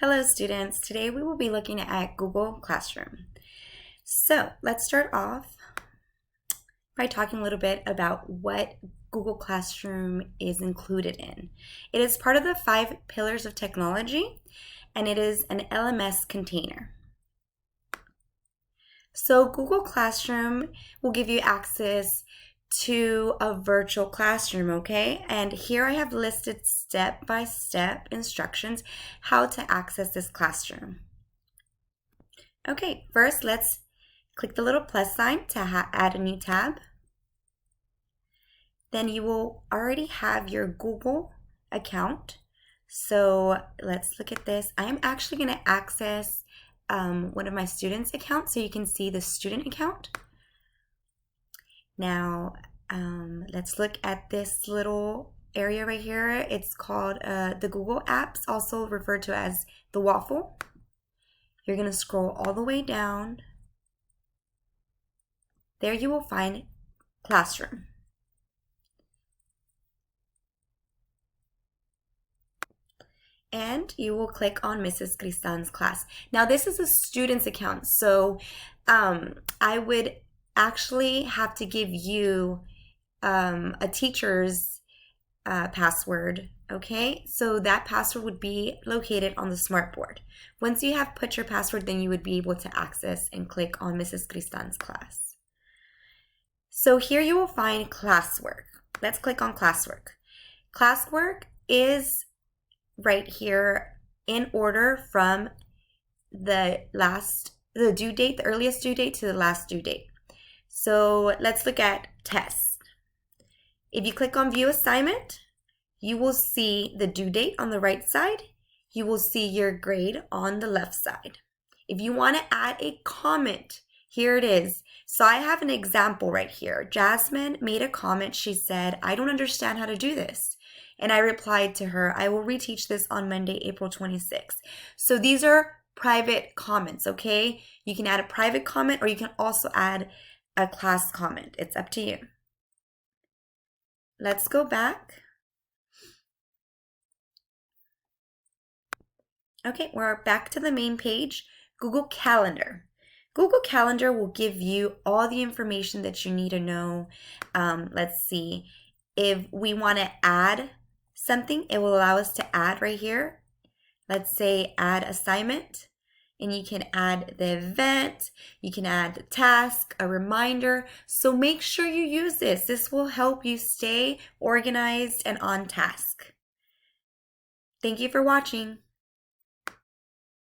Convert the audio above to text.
Hello students, today we will be looking at Google Classroom. So let's start off by talking a little bit about what Google Classroom is included in. It is part of the 5 pillars of technology and it is an LMS container. So Google Classroom will give you access to a virtual classroom, okay? And here I have listed step-by-step instructions how to access this classroom. Okay, first let's click the little plus sign to add a new tab. Then you will already have your Google account. So let's look at this. I am actually going to access one of my students' accounts so you can see the student account. Now, let's look at this little area right here. It's called the Google Apps, also referred to as the waffle. You're going to scroll all the way down. There you will find Classroom. And you will click on Mrs. Cristan's class. Now, this is a student's account, so I would actually have to give you a teacher's password, okay? So that password would be located on the smartboard. Once you have put your password, then you would be able to access and click on Mrs. Cristan's class. So here you will find classwork. Let's click on classwork. Classwork is right here in order from the due date, the earliest due date to the last due date. So let's look at tests. If you click on view assignment, you will see the due date on the right side. You will see your grade on the left side. If you want to add a comment, here it is. So I have an example right here. Jasmine made a comment. She said, "I don't understand how to do this." And I replied to her, "I will reteach this on Monday, April 26th. So these are private comments, okay? You can add a private comment or you can also add a class comment. It's up to you. Let's go back. Okay, we're back to the main page. Google Calendar. Google Calendar will give you all the information that you need to know. Let's see. If we want to add something, it will allow us to add right here. Let's say add assignment. And you can add the event, you can add the task, a reminder. So make sure you use this. This will help you stay organized and on task. Thank you for watching.